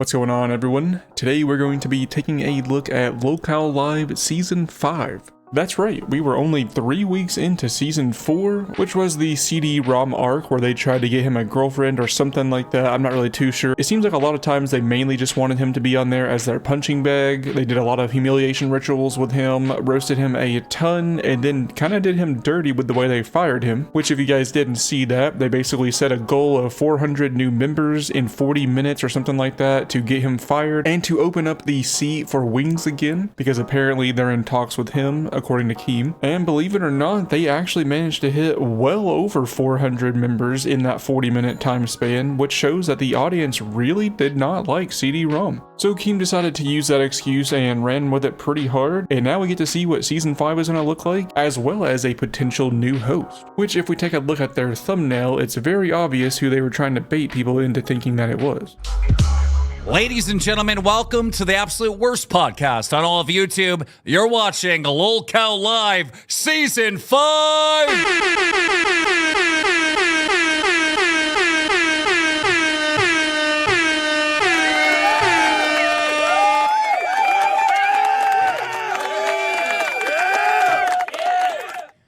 What's going on, everyone? Today we're going to be taking a look at lolcowlive Season 5. That's right, we were only 3 weeks into Season 4, which was the CD-ROM arc where they tried to get him a girlfriend or something like that. I'm not really too sure. It seems like a lot of times they mainly just wanted him to be on there as their punching bag. They did a lot of humiliation rituals with him, roasted him a ton, and then kind of did him dirty with the way they fired him, which if you guys didn't see that, they basically set a goal of 400 new members in 40 minutes or something like that to get him fired and to open up the seat for Wings again, because apparently they're in talks with him, according to Keem. And believe it or not, they actually managed to hit well over 400 members in that 40-minute time span, which shows that the audience really did not like CD-ROM. So Keem decided to use that excuse and ran with it pretty hard, and now we get to see what Season 5 is going to look like, as well as a potential new host. Which, if we take a look at their thumbnail, it's very obvious who they were trying to bait people into thinking that it was. Ladies and gentlemen, welcome to the absolute worst podcast on all of YouTube. You're watching LolCow Live Season 5!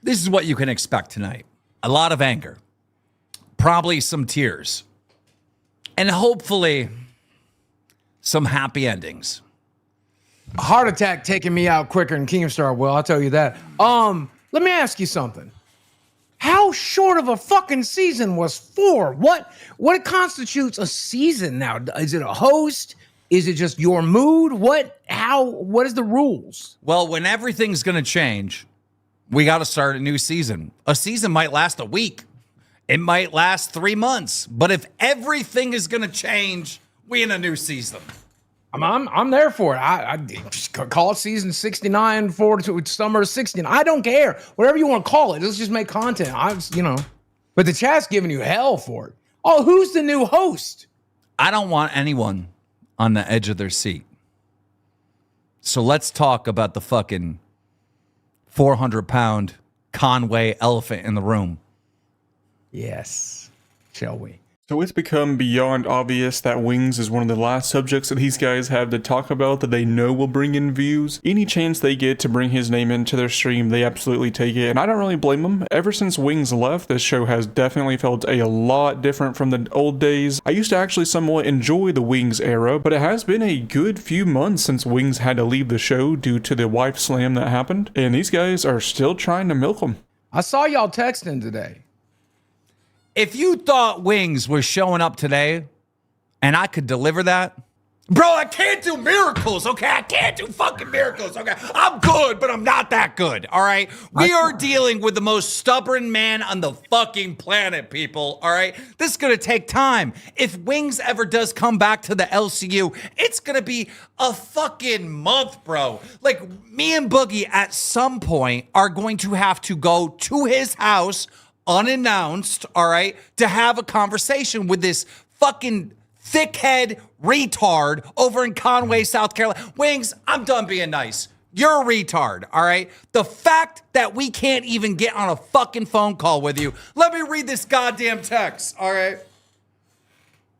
This is what you can expect tonight. A lot of anger. Probably some tears. And hopefully some happy endings. A heart attack taking me out quicker than Keemstar will, I'll tell you that. Let me ask you something. How short of a fucking season was 4? What constitutes a season now? Is it a host? Is it just your mood? What is the rules? Well, when everything's going to change, we got to start a new season. A season might last a week. It might last 3 months. But if everything is going to change, we in a new season. I'm there for it. I just call it season 69 forward to summer 69. I don't care. Whatever you want to call it. Let's just make content. But the chat's giving you hell for it. Oh, who's the new host? I don't want anyone on the edge of their seat. So let's talk about the fucking 400-pound Conway elephant in the room. Yes. Shall we? So it's become beyond obvious that Wings is one of the last subjects that these guys have to talk about that they know will bring in views. Any chance they get to bring his name into their stream, they absolutely take it, and I don't really blame them. Ever since Wings left, this show has definitely felt a lot different from the old days. I used to actually somewhat enjoy the Wings era, but it has been a good few months since Wings had to leave the show due to the wife slam that happened, and these guys are still trying to milk him. I saw y'all texting today. If you thought Wings was showing up today and I could deliver that, bro, I can't do miracles, okay? I can't do fucking miracles, okay? I'm good, but I'm not that good, all right? We are dealing with the most stubborn man on the fucking planet, people, all right? This is going to take time. If Wings ever does come back to the LCU, it's going to be a fucking month, bro. Like, me and Boogie at some point are going to have to go to his house unannounced, all right, to have a conversation with this fucking thickhead retard over in Conway, South Carolina. Wings, I'm done being nice. You're a retard, all right? The fact that we can't even get on a fucking phone call with you. Let me read this goddamn text, all right?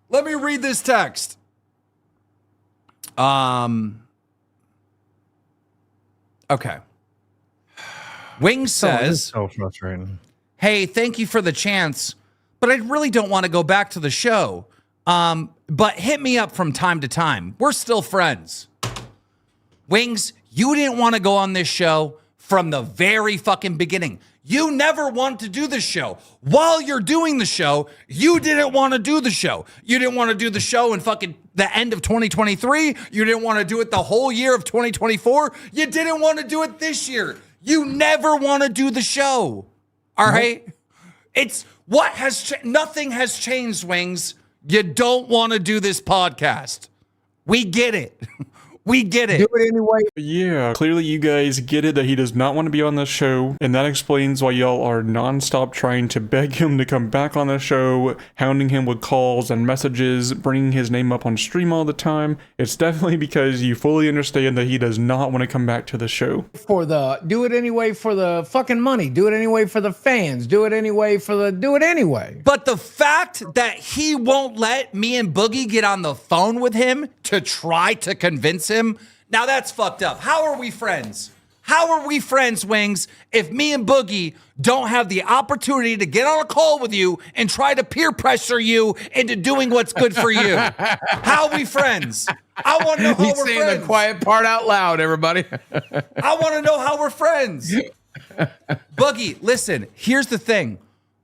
Let me read this text. Okay. Wings says, so frustrating. Hey, thank you for the chance, but I really don't want to go back to the show. But hit me up from time to time. We're still friends. Wings, you didn't want to go on this show from the very fucking beginning. You never wanted to do the show. While you're doing the show, you didn't want to do the show. You didn't want to do the show in fucking the end of 2023. You didn't want to do it the whole year of 2024. You didn't want to do it this year. You never want to do the show. All right? It's what has nothing has changed, Wings. You don't want to do this podcast. We get it. We get it. Do it anyway. Yeah, clearly you guys get it that he does not want to be on the show, and that explains why y'all are nonstop trying to beg him to come back on the show, hounding him with calls and messages, bringing his name up on stream all the time. It's definitely because you fully understand that he does not want to come back to the show. Do it anyway for the fucking money. Do it anyway for the fans. Do it anyway do it anyway. But the fact that he won't let me and Boogie get on the phone with him to try to convince him, now that's fucked up. How are we friends? How are we friends, Wings, if me and Boogie don't have the opportunity to get on a call with you and try to peer pressure you into doing what's good for you? How are we friends? I want to know how He's we're saying friends. the quiet part out loud, everybody. I want to know how we're friends. Boogie, listen, here's the thing.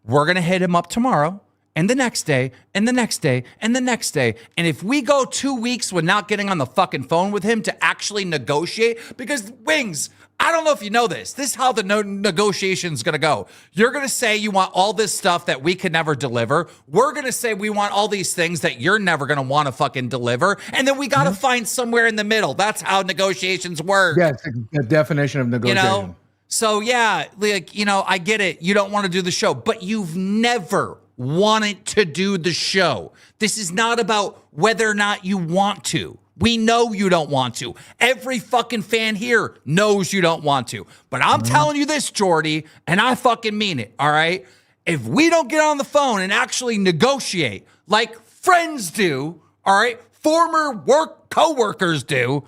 We're going to hit him up tomorrow and the next day and the next day and the next day. And if we go 2 weeks with not getting on the fucking phone with him to actually negotiate, because Wings, I don't know if you know this. This is how the negotiation's going to go. You're going to say you want all this stuff that we could never deliver. We're going to say we want all these things that you're never going to want to fucking deliver. And then we got to find somewhere in the middle. That's how negotiations work. Yeah, it's the definition of negotiation. You know? So yeah, like, you know, I get it. You don't want to do the show, but you've never wanted to do the show. This is not about whether or not you want to. We know you don't want to. Every fucking fan here knows you don't want to. But I'm telling you this, Jordy, and I fucking mean it, all right? If we don't get on the phone and actually negotiate like friends do, all right, former co-workers do,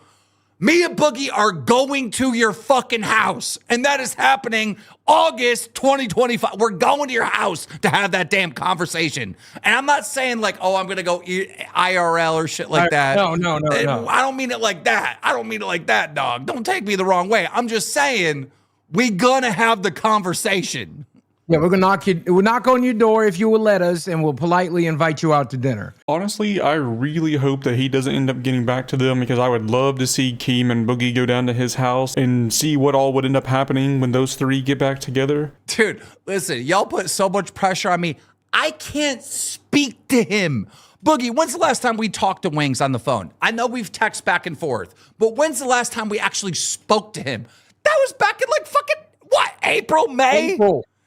me and Boogie are going to your fucking house. And that is happening August 2025. We're going to your house to have that damn conversation. And I'm not saying like, oh, I'm going to go IRL or shit like that. No. I don't mean it like that. I don't mean it like that, dog. Don't take me the wrong way. I'm just saying we going to have the conversation. Yeah, we'll knock on your door if you will let us, and we'll politely invite you out to dinner. Honestly, I really hope that he doesn't end up getting back to them, because I would love to see Keem and Boogie go down to his house and see what all would end up happening when those three get back together. Dude, listen, y'all put so much pressure on me. I can't speak to him. Boogie, when's the last time we talked to Wings on the phone? I know we've texted back and forth, but when's the last time we actually spoke to him? That was back in like fucking, what, April, May?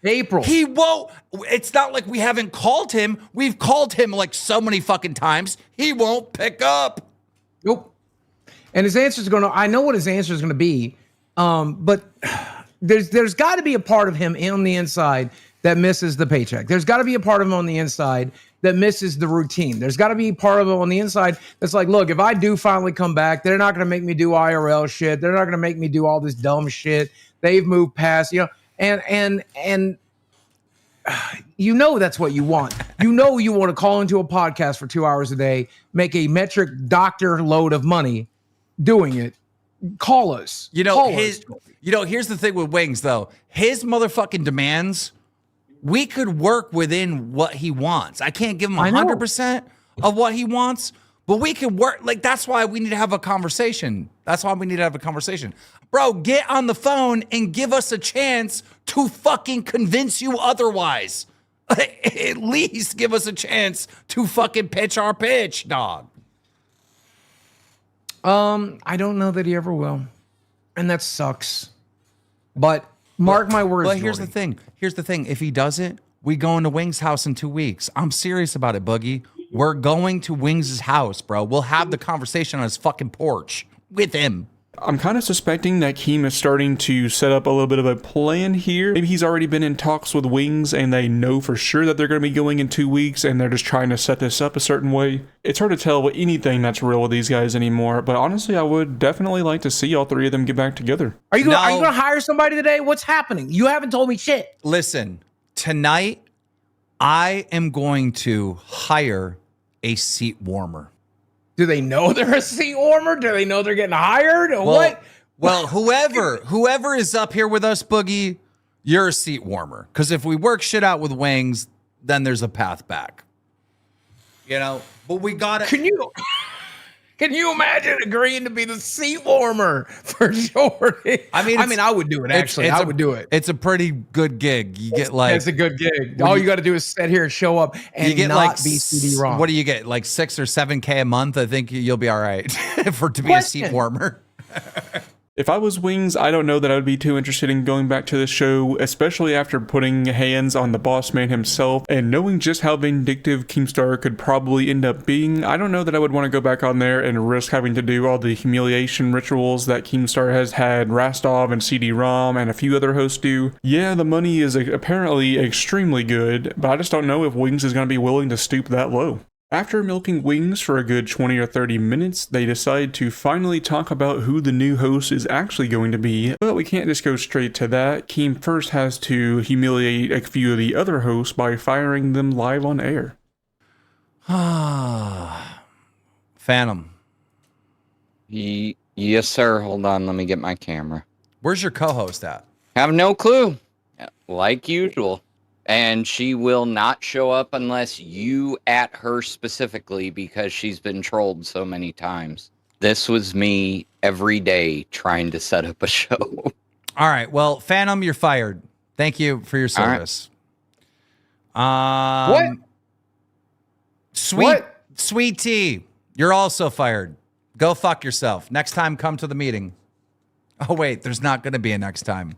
April. He won't. It's not like we haven't called him. We've called him like so many fucking times. He won't pick up. Nope. And his answer is I know what his answer is going to be. But there's got to be a part of him on the inside that misses the paycheck. There's got to be a part of him on the inside that misses the routine. There's got to be a part of him on the inside that's like, look, if I do finally come back, they're not going to make me do IRL shit. They're not going to make me do all this dumb shit. They've moved past, you know. And you know that's what you want. You know you want to call into a podcast for 2 hours a day, make a metric doctor load of money doing it. Call us. You know, here's the thing with Wings, though. His motherfucking demands, we could work within what he wants. I can't give him 100% of what he wants, but we can work. Like, that's why we need to have a conversation. Bro, get on the phone and give us a chance to fucking convince you otherwise. At least give us a chance to fucking pitch our pitch, dog. I don't know that he ever will. And that sucks. But mark my words. But here's the thing. If he does it, we go into Wings' house in 2 weeks. I'm serious about it, Boogie. We're going to Wings' house, bro. We'll have the conversation on his fucking porch with him. I'm kind of suspecting that Keem is starting to set up a little bit of a plan here. Maybe he's already been in talks with Wings and they know for sure that they're going to be going in 2 weeks and they're just trying to set this up a certain way. It's hard to tell anything that's real with these guys anymore, but honestly, I would definitely like to see all three of them get back together. Are you going to hire somebody today? What's happening? You haven't told me shit. Listen, tonight, I am going to hire a seat warmer. Do they know they're a seat warmer? Do they know they're getting hired? Or what? Well, whoever is up here with us, Boogie, you're a seat warmer. Because if we work shit out with Wings, then there's a path back. You know, but we got to. Can Can you imagine agreeing to be the seat warmer for Jordan? I mean, I would do it. Actually, I would do it. It's a pretty good gig. You get like it's a good gig. All you got to do is sit here and show up and you get not like be CD-ROM. What do you get? Like 6 or 7K a month? I think you'll be all right to be a seat warmer. If I was Wings, I don't know that I would be too interested in going back to the show, especially after putting hands on the boss man himself and knowing just how vindictive Keemstar could probably end up being. I don't know that I would want to go back on there and risk having to do all the humiliation rituals that Keemstar has had Rastov and CD-ROM and a few other hosts do. Yeah, the money is apparently extremely good, but I just don't know if Wings is going to be willing to stoop that low. After milking Wings for a good 20 or 30 minutes, they decide to finally talk about who the new host is actually going to be, but we can't just go straight to that. Keem first has to humiliate a few of the other hosts by firing them live on air. Phantom. Yes, sir. Hold on. Let me get my camera. Where's your co-host at? Have no clue. Like usual. And she will not show up unless you at her specifically because she's been trolled so many times. This was me every day trying to set up a show. All right. Well, Phantom, you're fired. Thank you for your service. What? Sweet Tea, you're also fired. Go fuck yourself. Next time, come to the meeting. Oh, wait, there's not going to be a next time.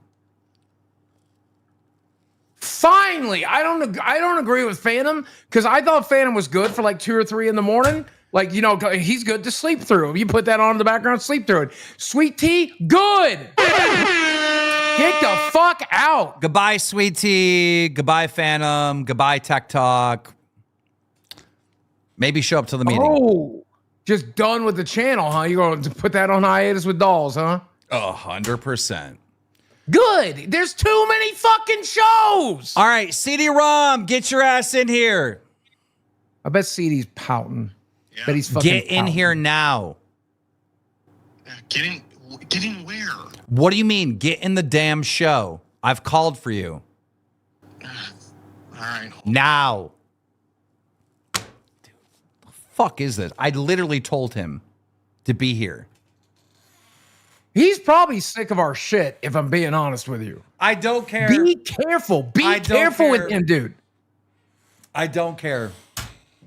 Finally, I don't agree with Phantom because I thought Phantom was good for like 2 or 3 in the morning. Like, you know, he's good to sleep through. You put that on in the background, sleep through it. Sweet Tea, good. Get the fuck out. Goodbye, Sweet Tea. Goodbye, Phantom. Goodbye, Tech Talk. Maybe show up to the meeting. Oh, just done with the channel, huh? You're going to put that on hiatus with dolls, huh? 100%. Good. There's too many fucking shows. All right, CD-ROM, get your ass in here. I bet CD's pouting. Yeah. Bet he's fucking Get in pouting. here now. Get in where? What do you mean? Get in the damn show. I've called for you. All right. Now. Dude, the fuck is this? I literally told him to be here. He's probably sick of our shit, if I'm being honest with you. I don't care. Be careful. Be careful with him, dude. I don't care.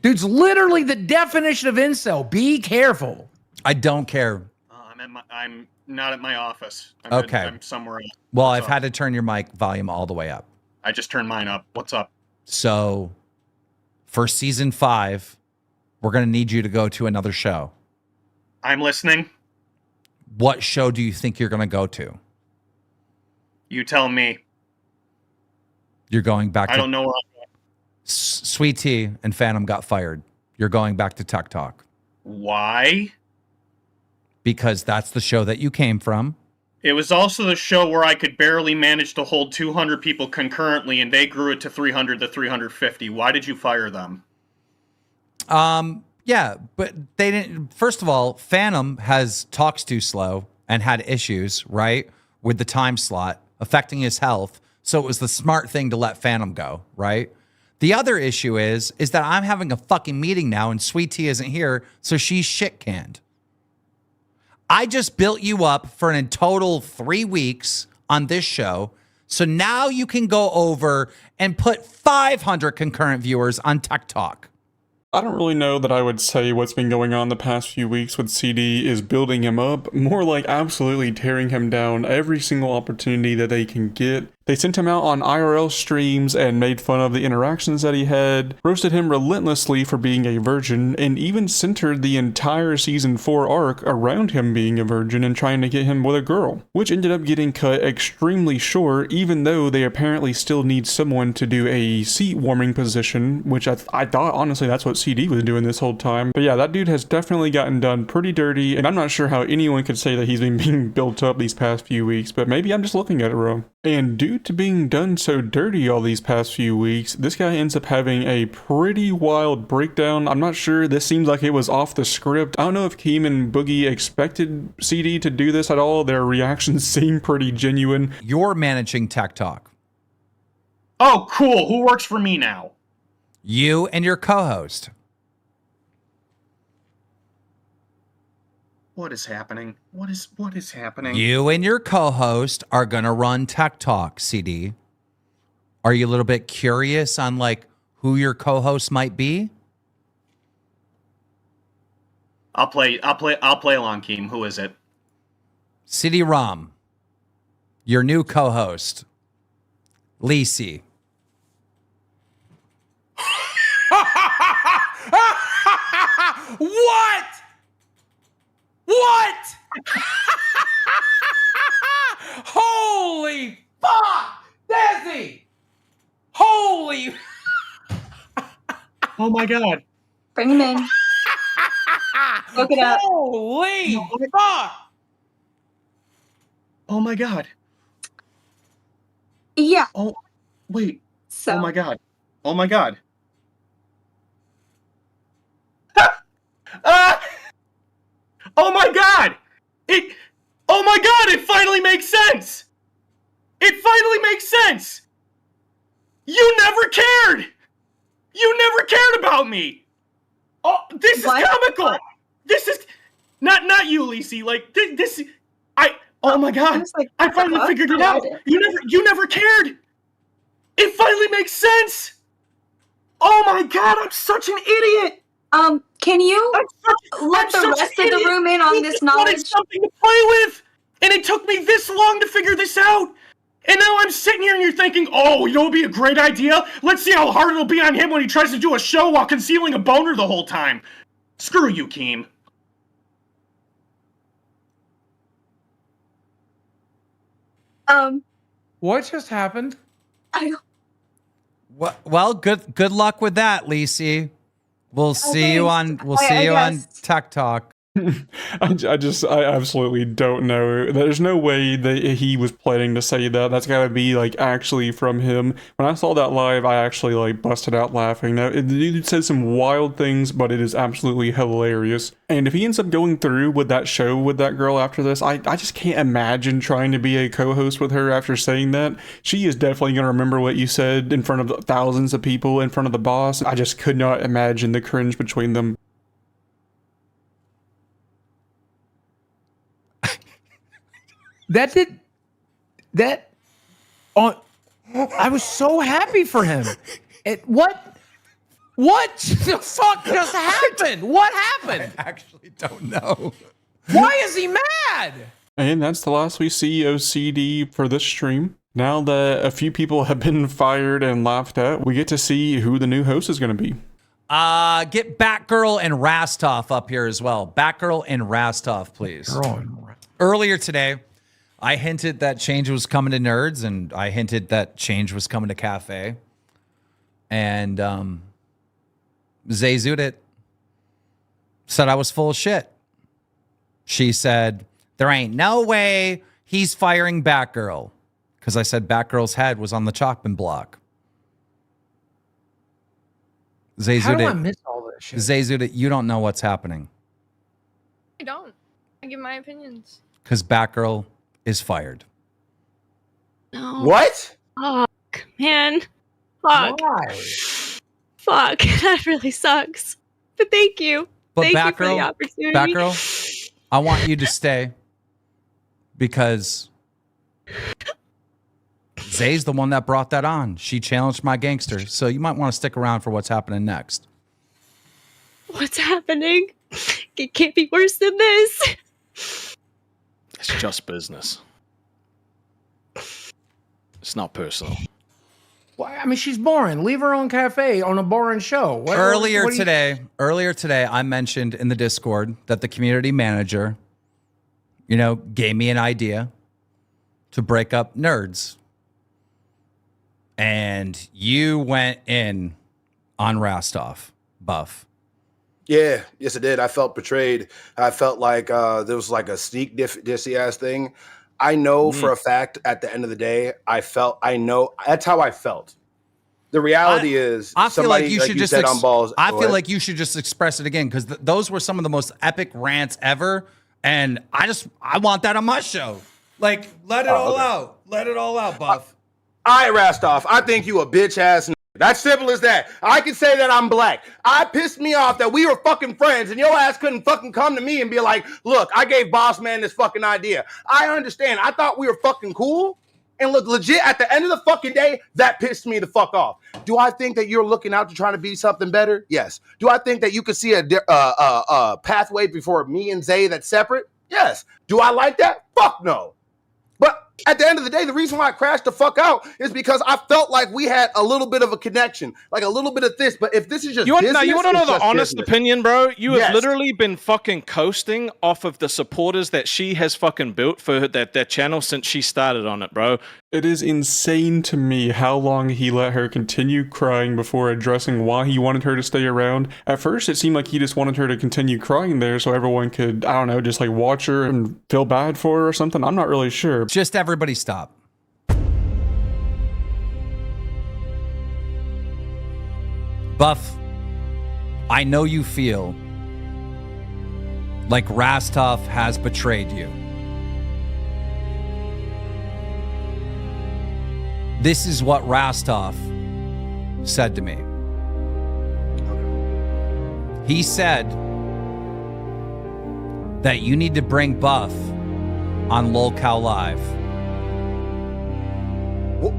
Dude's literally the definition of incel. Be careful. I don't care. I'm not at my office. Okay. I'm somewhere else. Well, What's I've up? had to turn your mic volume all the way up. I just turned mine up. What's up? So for season 5, we're going to need you to go to another show. I'm listening. What show do you think you're going to go to? You tell me. You're going back to... I don't know where I'm going. Sweet Tea and Phantom got fired. You're going back to Tech Talk. Why? Because that's the show that you came from. It was also the show where I could barely manage to hold 200 people concurrently, and they grew it to 300 to 350. Why did you fire them? Yeah, but they didn't. First of all, Phantom talks too slow and had issues, right, with the time slot affecting his health. So it was the smart thing to let Phantom go, right? The other issue is that I'm having a fucking meeting now and Sweet Tea isn't here, so she's shit canned. I just built you up for in total 3 weeks on this show, so now you can go over and put 500 concurrent viewers on Tech Talk. I don't really know that I would say what's been going on the past few weeks with CD is building him up, more like absolutely tearing him down every single opportunity that they can get. They sent him out on IRL streams and made fun of the interactions that he had, roasted him relentlessly for being a virgin, and even centered the entire season 4 arc around him being a virgin and trying to get him with a girl, which ended up getting cut extremely short, even though they apparently still need someone to do a seat warming position, which I thought honestly that's what CD was doing this whole time. But yeah, that dude has definitely gotten done pretty dirty, and I'm not sure how anyone could say that he's been being built up these past few weeks, but maybe I'm just looking at it wrong. And due to being done so dirty all these past few weeks, this guy ends up having a pretty wild breakdown. I'm not sure, this seems like it was off the script. I don't know if Keem and Boogie expected CD to do this at all. Their reactions seem pretty genuine. You're managing Tech Talk. Oh, cool. Who works for me now? You and your co-host. What is happening? What is happening? You and your co-host are gonna run Tech Talk, CD. Are you a little bit curious on like who your co-host might be? I'll play along, Keem. Who is it? CD-ROM, your new co-host, Lisi. What? What? Holy fuck, Desi! Holy! Oh my god! Bring him in. Look it up. Holy fuck! Oh my god! Yeah. Oh, wait! So. Oh my god! Oh my god! Oh my god! Oh my god! It finally makes sense! It finally makes sense! You never cared! You never cared about me! Oh, this What? is comical! What? This is not you, Lisi. Like this. Oh my god! Like, I finally what? figured it How out. did it? You never cared. It finally makes sense. Oh my god! I'm such an idiot. Can you I'm let the such rest an of the idiot. room in on We this just wanted knowledge? something to play with, and it took me this long to figure this out. And now I'm sitting here and you're thinking, oh, you know what would be a great idea? Let's see how hard it'll be on him when he tries to do a show while concealing a boner the whole time. Screw you, Keem. What just happened? I Well, good luck with that, Lisi. We'll see you on guess. Tech Talk. I absolutely don't know. There's no way that he was planning to say that. That's gotta be like actually from him. When I saw that live, I actually like busted out laughing. Now, the dude said some wild things, but it is absolutely hilarious. And if he ends up going through with that show with that girl after this, I just can't imagine trying to be a co-host with her after saying that. She is definitely gonna remember what you said in front of thousands of people, in front of the boss. I just could not imagine the cringe between them. I was so happy for him. What the fuck just happened? What happened? I actually don't know. Why is he mad? And that's the last we see of CD for this stream. Now that a few people have been fired and laughed at, we get to see who the new host is going to be. Get Batgirl and Rastov up here as well. Batgirl and Rastov, please. Earlier today, I hinted that change was coming to Nerds, and I hinted that change was coming to Cafe. And Zay Zudit said I was full of shit. She said, there ain't no way he's firing Batgirl. Because I said Batgirl's head was on the chopping block. Zay How do I Zudit, miss all this shit? Zay Zudit, you don't know what's happening. I don't. I give my opinions. Because Batgirl is fired. No. What? Fuck, man. Fuck. Why? Fuck. That really sucks. But thank you. But Thank you for the Batgirl, opportunity. Batgirl, I want you to stay because Zay's the one that brought that on. She challenged my gangster, so you might want to stick around for what's happening next. What's happening? It can't be worse than this. It's just business. It's not personal. Why? I mean, she's boring. Leave her own cafe on a boring show. Earlier what do you- today, I mentioned in the Discord that the community manager, gave me an idea to break up Nerds. And you went in on Rastov, Buff. Yeah, yes, it did. I felt betrayed. I felt like there was like a sneak dissy ass thing. I know for a fact at the end of the day, I know that's how I felt. The reality is, I feel somebody, like you should just. said on balls. I Go feel ahead. like you should just express it again because those were some of the most epic rants ever, and I want that on my show. Like, let it all out. Let it all out, Buff. All right, Rastov. I think you a bitch ass. That's simple as that. I can say that I'm black. I pissed me off that we were fucking friends and your ass couldn't fucking come to me and be like, look, I gave Boss Man this fucking idea. I understand. I thought we were fucking cool. And look, legit, at the end of the fucking day, that pissed me the fuck off. Do I think that you're looking out to try to be something better? Yes. Do I think that you could see a pathway before me and Zay that's separate? Yes. Do I like that? Fuck no. But at the end of the day, the reason why I crashed the fuck out is because I felt like we had a little bit of a connection, like a little bit of this. But if this is just business, you want to know the honest business. opinion, bro? You have Yes. literally been fucking coasting off of the supporters that she has fucking built for that channel since she started on it, bro. It is insane to me how long he let her continue crying before addressing why he wanted her to stay around. At first, it seemed like he just wanted her to continue crying there so everyone could, I don't know, just like watch her and feel bad for her or something. I'm not really sure. Just everybody stop. Buff, I know you feel like Rastov has betrayed you. This is what Rastov said to me. He said that you need to bring Buff on LolCow Live.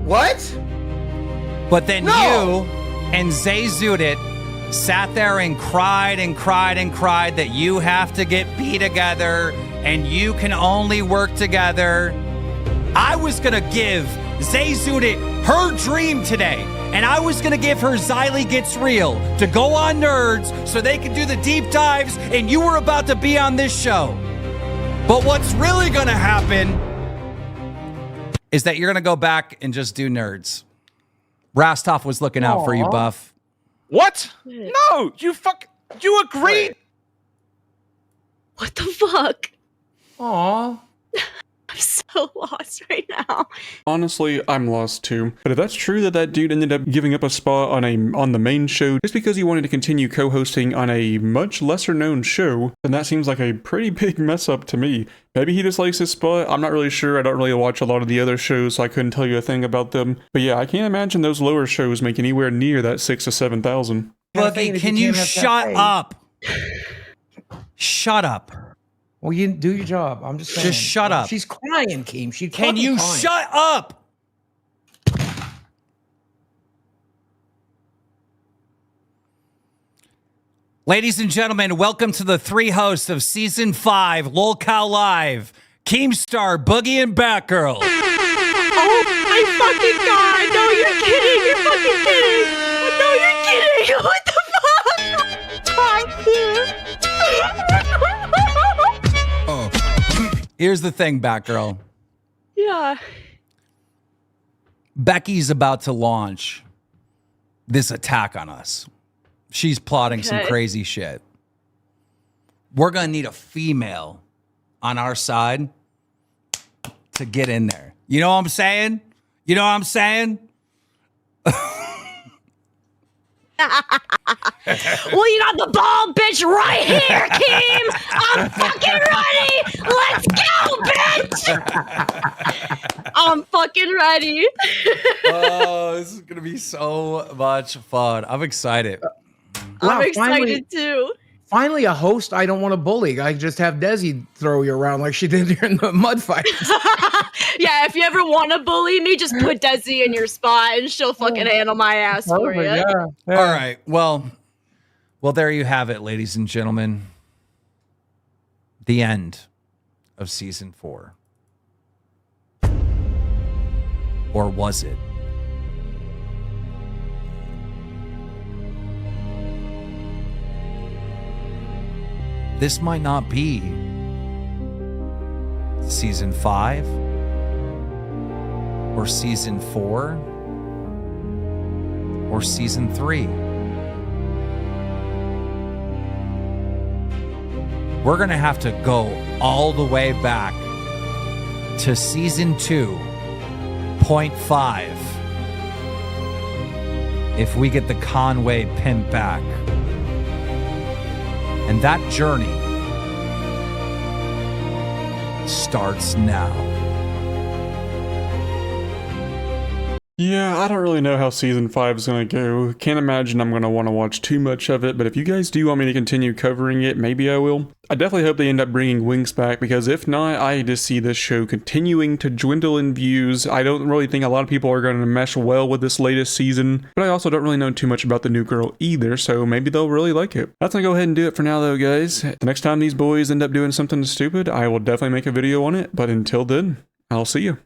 What? But then No! you and Zay Zudit sat there and cried and cried and cried that you have to get B together and you can only work together. I was going to give Zay Zudit her dream today. And I was going to give her Xylee Gets Real to go on Nerds so they could do the deep dives, and you were about to be on this show. But what's really going to happen is that you're going to go back and just do Nerds. Rastov was looking out for you, Buff. What? No, you agreed. What the fuck? Aw. I'm so lost right now. Honestly, I'm lost too. But if that's true that dude ended up giving up a spot on the main show just because he wanted to continue co-hosting on a much lesser known show, then that seems like a pretty big mess up to me. Maybe he just likes his spot. I'm not really sure. I don't really watch a lot of the other shows, so I couldn't tell you a thing about them. But yeah, I can't imagine those lower shows make anywhere near that 6,000 to 7,000. Boogie, can you shut up? Shut up. Well, you do your job. I'm just saying. Just shut up. She's crying, Keem. She's Can you crying. shut up? Ladies and gentlemen, welcome to the three hosts of Season 5, LolCow Live, Keemstar, Boogie, and Batgirl. Oh my fucking god! No, you're kidding! You're fucking kidding! No, you're kidding! What the fuck? Here's the thing, Batgirl. Yeah. Becky's about to launch this attack on us. She's plotting some Okay. crazy shit. We're going to need a female on our side to get in there. You know what I'm saying? You know what I'm saying? Well, you got the ball, bitch, right here, Keem! I'm fucking ready! Let's go, bitch! I'm fucking ready. Oh, this is going to be so much fun. I'm excited. Wow, I'm excited finally- too. Finally, a host I don't want to bully. I just have Desi throw you around like she did during the mud fight. Yeah, if you ever want to bully me, just put Desi in your spot and she'll fucking handle my ass for you. Yeah. All right. Well, there you have it, ladies and gentlemen. The end of season 4. Or was it? This might not be season 5 or season 4 or season 3. We're going to have to go all the way back to season 2.5 if we get the Conway pimp back. And that journey starts now. Yeah, I don't really know how season 5 is going to go. Can't imagine I'm going to want to watch too much of it, but if you guys do want me to continue covering it, maybe I will. I definitely hope they end up bringing Wings back, because if not, I just see this show continuing to dwindle in views. I don't really think a lot of people are going to mesh well with this latest season, but I also don't really know too much about the new girl either, so maybe they'll really like it. That's going to go ahead and do it for now though, guys. The next time these boys end up doing something stupid, I will definitely make a video on it, but until then, I'll see you.